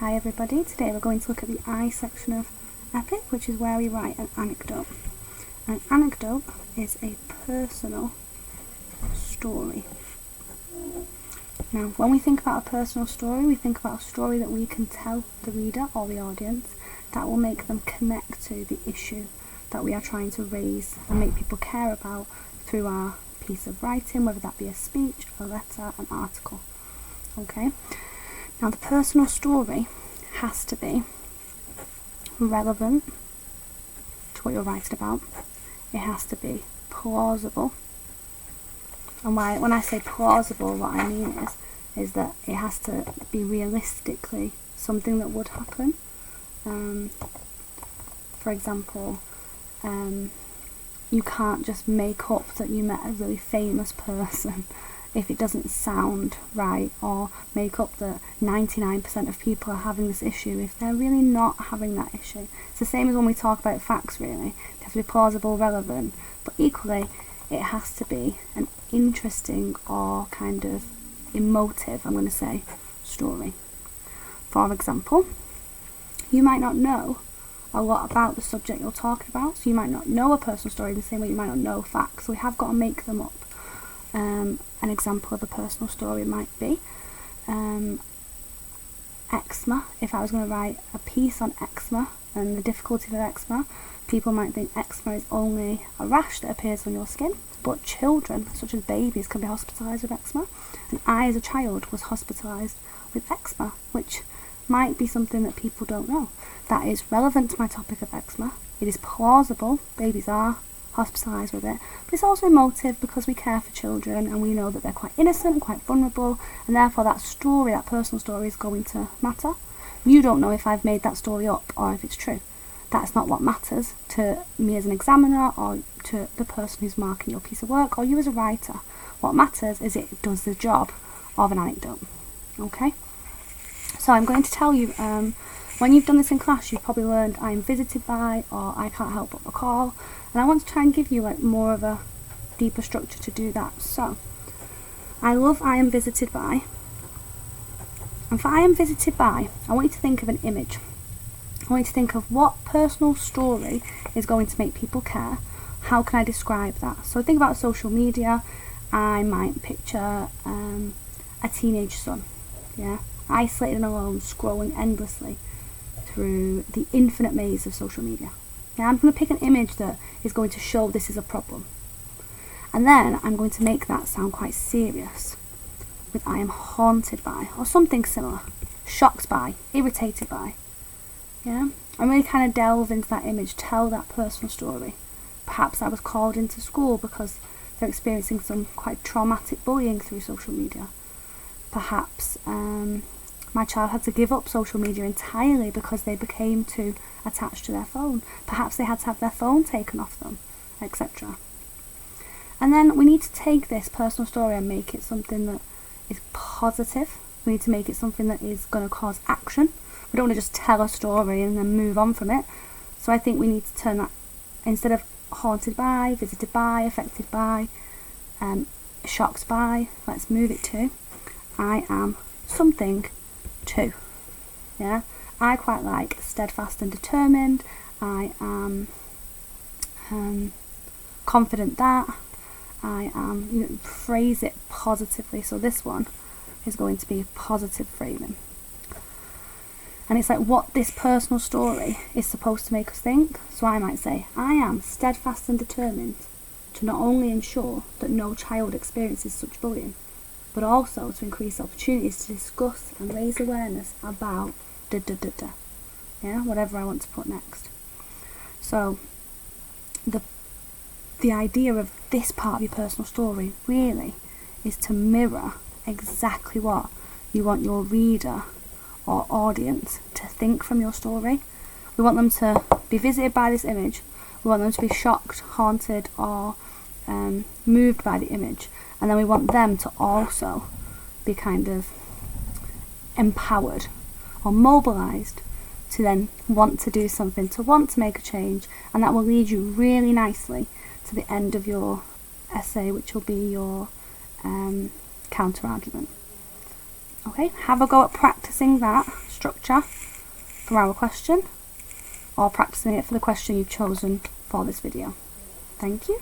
Hi everybody, today we're going to look at the I section of Epic, which is where we write an anecdote. An anecdote is a personal story. Now, when we think about a personal story, we think about a story that we can tell the reader or the audience that will make them connect to the issue that we are trying to raise and make people care about through our piece of writing, whether that be a speech, a letter, an article. Okay? Now, the personal story has to be relevant to what you're writing about. It has to be plausible. And when I say plausible, what I mean is that it has to be realistically something that would happen. For example, you can't just make up that you met a really famous person if it doesn't sound right, or make up that 99% of people are having this issue if they're really not having that issue. It's the same as when we talk about facts, really. They have to be plausible, relevant, but equally it has to be an interesting or kind of emotive, I'm going to say, story. For example, you might not know a lot about the subject you're talking about, so you might not know a personal story in the same way you might not know facts, so we have got to make them up. An example of a personal story might be eczema. If I was going to write a piece on eczema and the difficulty of eczema, people might think eczema is only a rash that appears on your skin, but children, such as babies, can be hospitalised with eczema, and I as a child was hospitalised with eczema, which might be something that people don't know. That is relevant to my topic of eczema. It is plausible, babies are hospitalised with it, but it's also emotive because we care for children and we know that they're quite innocent and quite vulnerable, and therefore that story, that personal story, is going to matter. You don't know if I've made that story up or if it's true. That's not what matters to me as an examiner or to the person who's marking your piece of work or you as a writer. What matters is it does the job of an anecdote. Okay? So I'm going to tell you, when you've done this in class, you've probably learned I am visited by or I can't help but recall, and I want to try and give you more of a deeper structure to do that. So, I love I am visited by, and for I am visited by, I want you to think of an image. I want you to think of what personal story is going to make people care. How can I describe that? So think about social media. I might picture a teenage son, isolated and alone, scrolling endlessly through the infinite maze of social media. I'm going to pick an image that is going to show this is a problem. And then I'm going to make that sound quite serious with I am haunted by, or something similar. Shocked by, irritated by. I'm really kind of delve into that image, tell that personal story. Perhaps I was called into school because they're experiencing some quite traumatic bullying through social media. Perhaps my child had to give up social media entirely because they became too attached to their phone. Perhaps they had to have their phone taken off them, etc. And then we need to take this personal story and make it something that is positive. We need to make it something that is going to cause action. We don't want to just tell a story and then move on from it. So I think we need to turn that, instead of haunted by, visited by, affected by, shocked by, let's move it to I am something too. I quite like steadfast and determined. I am confident that. I am, phrase it positively. So this one is going to be positive framing. And it's like what this personal story is supposed to make us think. So I might say, I am steadfast and determined to not only ensure that no child experiences such bullying, but also to increase opportunities to discuss and raise awareness about whatever I want to put next. So the idea of this part of your personal story really is to mirror exactly what you want your reader or audience to think from your story. We want them to be visited by this image. We want them to be shocked, haunted, or moved by the image, and then we want them to also be kind of empowered or mobilized to then want to do something, to want to make a change, and that will lead you really nicely to the end of your essay, which will be your counter argument. Okay, have a go at practicing that structure for our question, or practicing it for the question you've chosen for this video. Thank you.